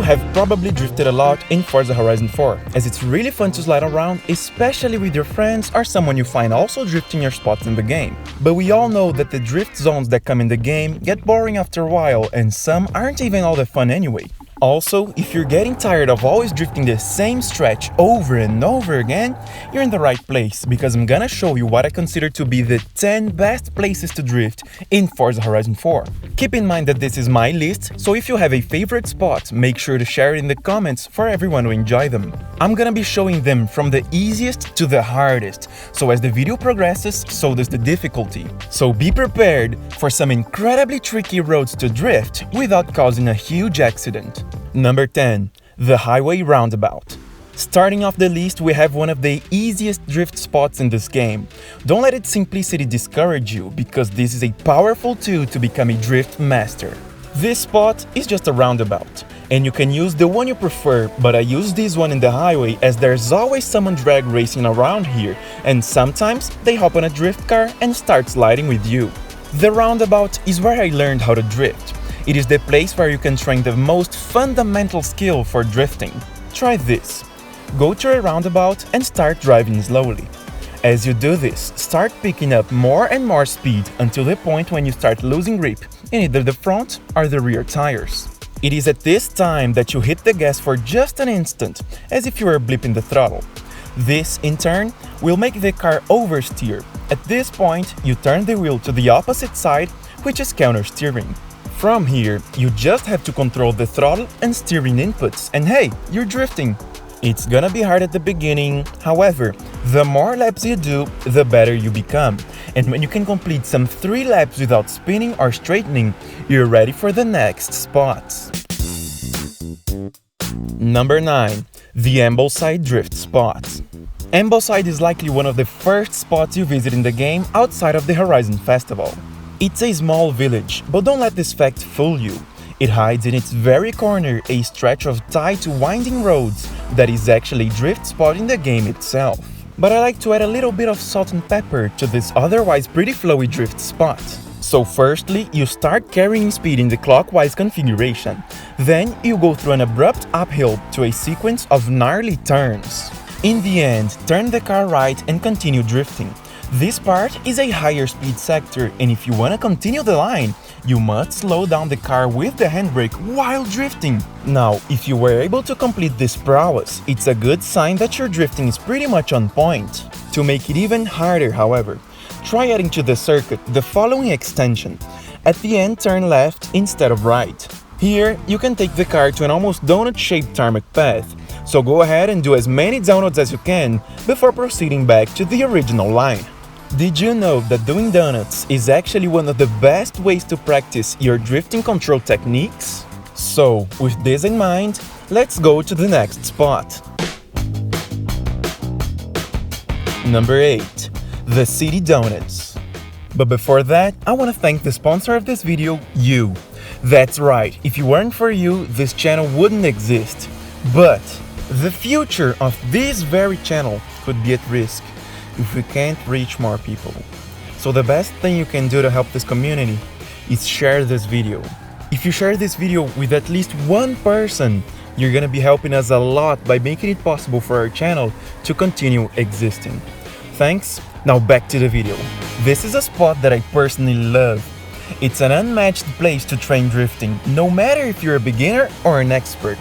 have probably drifted a lot in Forza Horizon 4, as it's really fun to slide around, especially with your friends or someone you find also drifting your spots in the game. But we all know that the drift zones that come in the game get boring after a while, and some aren't even all that fun anyway. Also, if you're getting tired of always drifting the same stretch over and over again, you're in the right place, because I'm gonna show you what I consider to be the 10 best places to drift in Forza Horizon 4. Keep in mind that this is my list, so if you have a favorite spot, make sure to share it in the comments for everyone to enjoy them. I'm gonna be showing them from the easiest to the hardest, so as the video progresses, so does the difficulty. So be prepared for some incredibly tricky roads to drift without causing a huge accident. Number 10. The Highway Roundabout. Starting off the list, we have one of the easiest drift spots in this game. Don't let its simplicity discourage you, because this is a powerful tool to become a drift master. This spot is just a roundabout, and you can use the one you prefer, but I use this one in the highway as there's always someone drag racing around here, and sometimes they hop on a drift car and start sliding with you. The roundabout is where I learned how to drift. It is the place where you can train the most fundamental skill for drifting. Try this. Go to a roundabout and start driving slowly. As you do this, start picking up more and more speed until the point when you start losing grip in either the front or the rear tires. It is at this time that you hit the gas for just an instant, as if you were blipping the throttle. This, in turn, will make the car oversteer. At this point, you turn the wheel to the opposite side, which is counter-steering. From here, you just have to control the throttle and steering inputs, and hey, you're drifting. It's gonna be hard at the beginning, however, the more laps you do, the better you become. And when you can complete some 3 laps without spinning or straightening, you're ready for the next spots. Number 9. The AMBLESIDE Drift Spot. AMBLESIDE is likely one of the first spots you visit in the game outside of the Horizon Festival. It's a small village, but don't let this fact fool you. It hides in its very corner a stretch of tight, winding roads that is actually a drift spot in the game itself. But I like to add a little bit of salt and pepper to this otherwise pretty flowy drift spot. So firstly, you start carrying speed in the clockwise configuration. Then you go through an abrupt uphill to a sequence of gnarly turns. In the end, turn the car right and continue drifting. This part is a higher speed sector, and if you want to continue the line, you must slow down the car with the handbrake while drifting. Now, if you were able to complete this prowess, it's a good sign that your drifting is pretty much on point. To make it even harder, however, try adding to the circuit the following extension. At the end, turn left instead of right. Here, you can take the car to an almost donut-shaped tarmac path, so go ahead and do as many donuts as you can before proceeding back to the original line. Did you know that doing donuts is actually one of the best ways to practice your drifting control techniques? So, with this in mind, let's go to the next spot. Number 8. The City Donuts. But before that, I want to thank the sponsor of this video, you. That's right, if it weren't for you, this channel wouldn't exist. But the future of this very channel could be at risk if we can't reach more people. So the best thing you can do to help this community is share this video. If you share this video with at least one person, you're gonna be helping us a lot by making it possible for our channel to continue existing. Thanks. Now back to the video. This is a spot that I personally love. It's an unmatched place to train drifting, no matter if you're a beginner or an expert.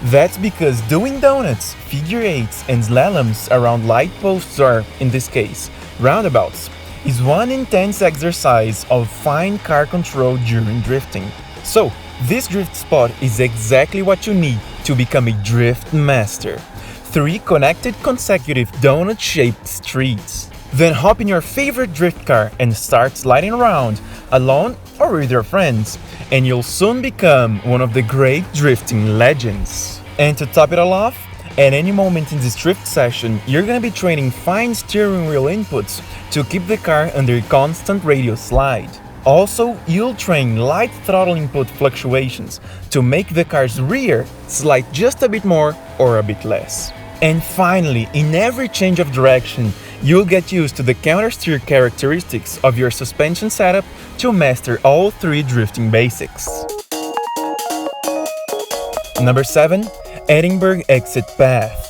That's because doing donuts, figure eights, and slaloms around light posts or, in this case, roundabouts, is one intense exercise of fine car control during drifting. So, this drift spot is exactly what you need to become a drift master. 3 connected consecutive donut-shaped streets. Then hop in your favorite drift car and start sliding around, alone or with your friends, and you'll soon become one of the great drifting legends. And to top it all off, at any moment in this drift session, you're gonna be training fine steering wheel inputs to keep the car under constant radial slide. Also, you'll train light throttle input fluctuations to make the car's rear slide just a bit more or a bit less. And finally, in every change of direction, you'll get used to the counter-steer characteristics of your suspension setup to master all 3 drifting basics. Number 7. Edinburgh Exit Path.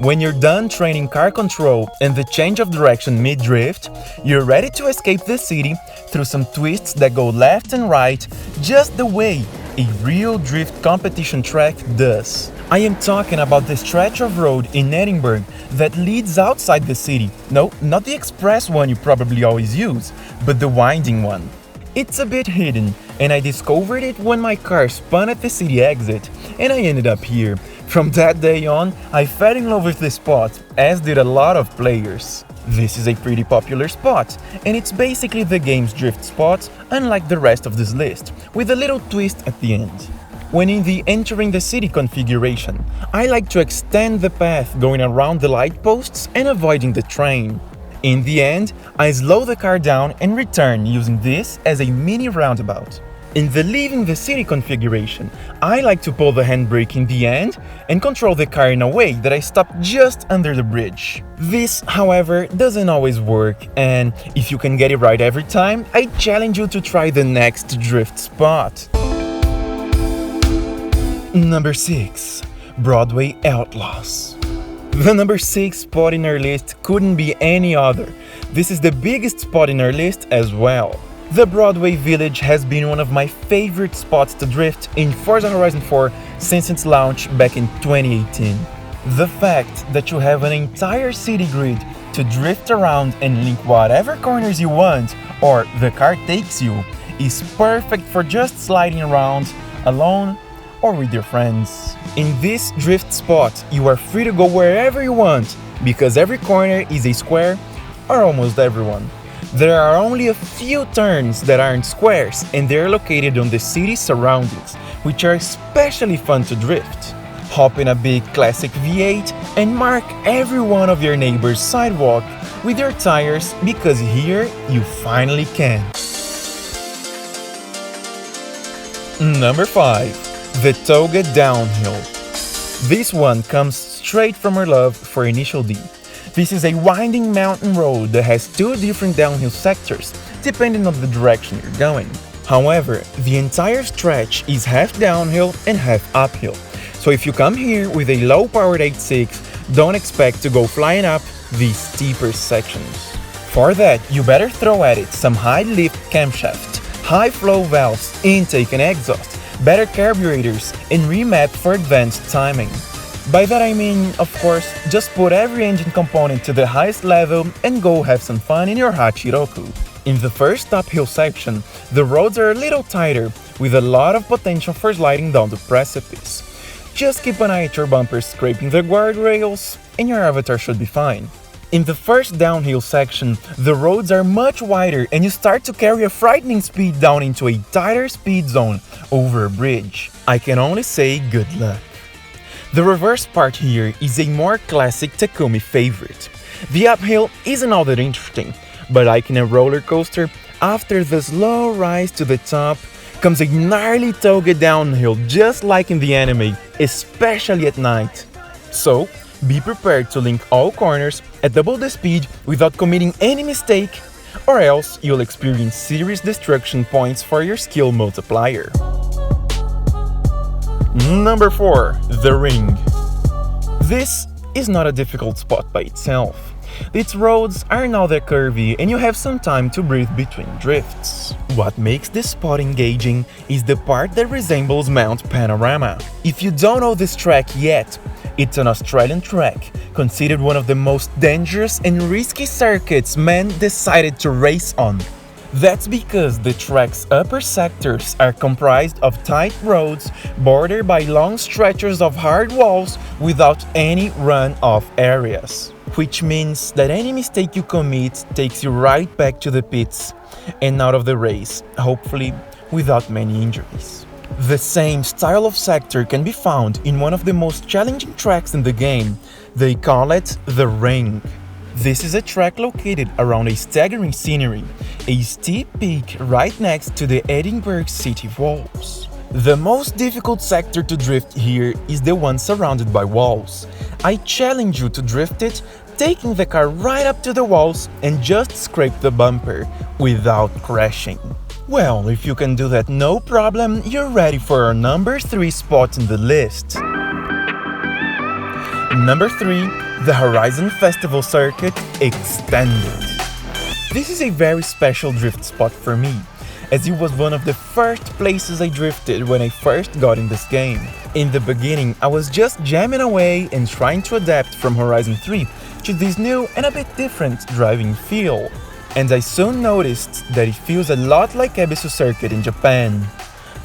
When you're done training car control and the change of direction mid-drift, you're ready to escape the city through some twists that go left and right, just the way a real drift competition track does. I am talking about the stretch of road in Edinburgh that leads outside the city. No, not the express one you probably always use, but the winding one. It's a bit hidden, and I discovered it when my car spun at the city exit, and I ended up here. From that day on, I fell in love with the spot, as did a lot of players. This is a pretty popular spot, and it's basically the game's drift spot, unlike the rest of this list, with a little twist at the end. When in the entering the city configuration, I like to extend the path going around the light posts and avoiding the train. In the end, I slow the car down and return using this as a mini roundabout. In the leaving the city configuration, I like to pull the handbrake in the end and control the car in a way that I stop just under the bridge. This, however, doesn't always work, and if you can get it right every time, I challenge you to try the next drift spot. Number 6. Broadway Outlaws. The number 6 spot in our list couldn't be any other. This is the biggest spot in our list as well. The Broadway Village has been one of my favorite spots to drift in Forza Horizon 4 since its launch back in 2018. The fact that you have an entire city grid to drift around and link whatever corners you want, or the car takes you, is perfect for just sliding around alone or with your friends. In this drift spot, you are free to go wherever you want, because every corner is a square, or almost everyone. There are only a few turns that aren't squares, and they're located on the city's surroundings, which are especially fun to drift. Hop in a big classic V8 and mark every one of your neighbor's sidewalk with your tires, because here you finally can. Number 5. The Toga Downhill. This one comes straight from our love for Initial D. This is a winding mountain road that has 2 different downhill sectors, depending on the direction you're going. However, the entire stretch is half downhill and half uphill, so if you come here with a low-powered 8.6, don't expect to go flying up these steeper sections. For that, you better throw at it some high-lift camshaft, high-flow valves, intake and exhaust, better carburetors, and remap for advanced timing. By that I mean, of course, just put every engine component to the highest level and go have some fun in your Hachiroku. In the first uphill section, the roads are a little tighter, with a lot of potential for sliding down the precipice. Just keep an eye at your bumpers scraping the guardrails, and your avatar should be fine. In the first downhill section, the roads are much wider and you start to carry a frightening speed down into a tighter speed zone over a bridge. I can only say good luck. The reverse part here is a more classic Takumi favorite. The uphill isn't all that interesting, but like in a roller coaster, after the slow rise to the top comes a gnarly Toga downhill just like in the anime, especially at night. So, be prepared to link all corners at double the speed without committing any mistake, or else you'll experience serious destruction points for your skill multiplier. Number 4. The Ring. This is not a difficult spot by itself. Its roads are not that curvy and you have some time to breathe between drifts. What makes this spot engaging is the part that resembles Mount Panorama. If you don't know this track yet, it's an Australian track, considered one of the most dangerous and risky circuits men decided to race on. That's because the track's upper sectors are comprised of tight roads bordered by long stretches of hard walls without any run-off areas. Which means that any mistake you commit takes you right back to the pits and out of the race, hopefully without many injuries. The same style of sector can be found in one of the most challenging tracks in the game. They call it the Ring. This is a track located around a staggering scenery, a steep peak right next to the Edinburgh city walls. The most difficult sector to drift here is the one surrounded by walls. I challenge you to drift it, taking the car right up to the walls and just scrape the bumper without crashing. Well, if you can do that no problem, you're ready for our number 3 spot in the list. Number 3, the Horizon Festival Circuit Extended. This is a very special drift spot for me, as it was one of the first places I drifted when I first got in this game. In the beginning, I was just jamming away and trying to adapt from Horizon 3 to this new and a bit different driving feel. And I soon noticed that it feels a lot like EBISU Circuit in Japan.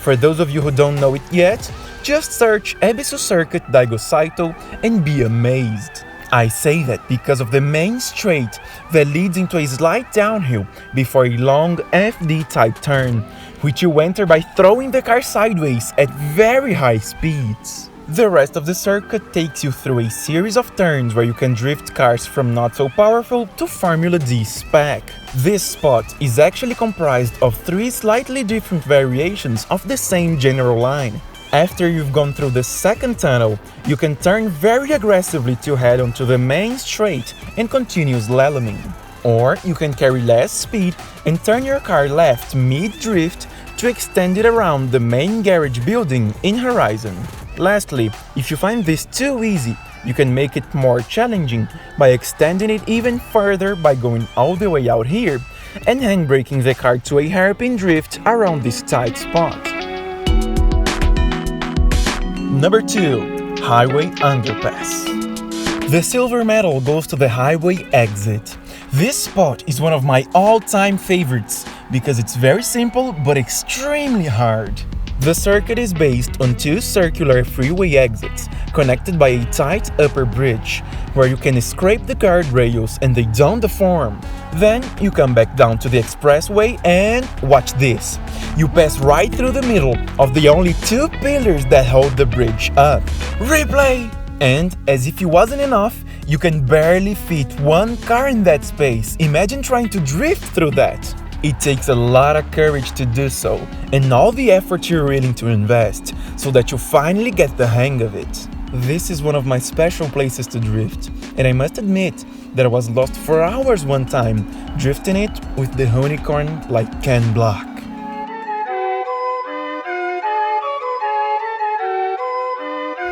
For those of you who don't know it yet, just search EBISU Circuit Daigo Saito and be amazed. I say that because of the main straight that leads into a slight downhill before a long FD-type turn, which you enter by throwing the car sideways at very high speeds. The rest of the circuit takes you through a series of turns where you can drift cars from not so powerful to Formula D spec. This spot is actually comprised of 3 slightly different variations of the same general line. After you've gone through the second tunnel, you can turn very aggressively to head onto the main straight and continue slaloming. Or you can carry less speed and turn your car left mid-drift to extend it around the main garage building in Horizon. Lastly, if you find this too easy, you can make it more challenging by extending it even further by going all the way out here and handbraking the car to a hairpin drift around this tight spot. Number 2. Highway Underpass. The silver medal goes to the highway exit. This spot is one of my all-time favorites because it's very simple but extremely hard. The circuit is based on 2 circular freeway exits connected by a tight upper bridge, where you can scrape the guardrails and they don't deform. Then you come back down to the expressway and watch this. You pass right through the middle of the only 2 pillars that hold the bridge up. Replay! And as if it wasn't enough, you can barely fit 1 car in that space. Imagine trying to drift through that. It takes a lot of courage to do so, and all the effort you're willing to invest, so that you finally get the hang of it. This is one of my special places to drift, and I must admit that I was lost for hours one time, drifting it with the Hoonicorn like Ken Block.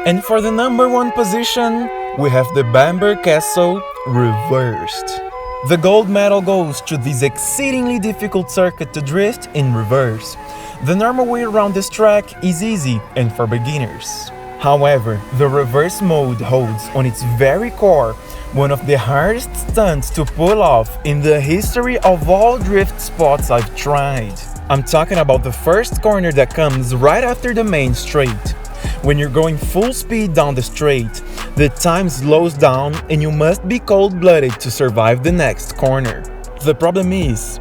And for the number 1 position, we have the Bamberg Castle reversed. The gold medal goes to this exceedingly difficult circuit to drift in reverse. The normal way around this track is easy and for beginners. However, the reverse mode holds on its very core one of the hardest stunts to pull off in the history of all drift spots I've tried. I'm talking about the first corner that comes right after the main straight. When you're going full speed down the straight, the time slows down and you must be cold-blooded to survive the next corner. The problem is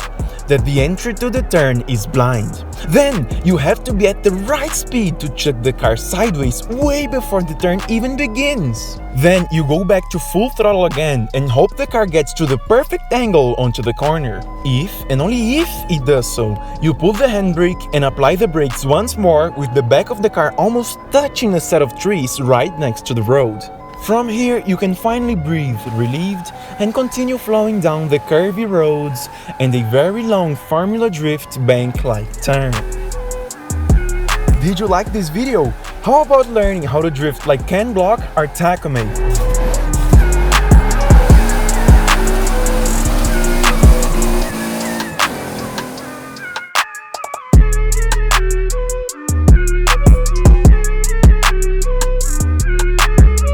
that the entry to the turn is blind. Then you have to be at the right speed to chuck the car sideways way before the turn even begins. Then you go back to full throttle again and hope the car gets to the perfect angle onto the corner. If, and only if it does so, you pull the handbrake and apply the brakes once more with the back of the car almost touching a set of trees right next to the road. From here, you can finally breathe relieved and continue flowing down the curvy roads and a very long Formula Drift bank-like turn. Did you like this video? How about learning how to drift like Ken Block or Takumi?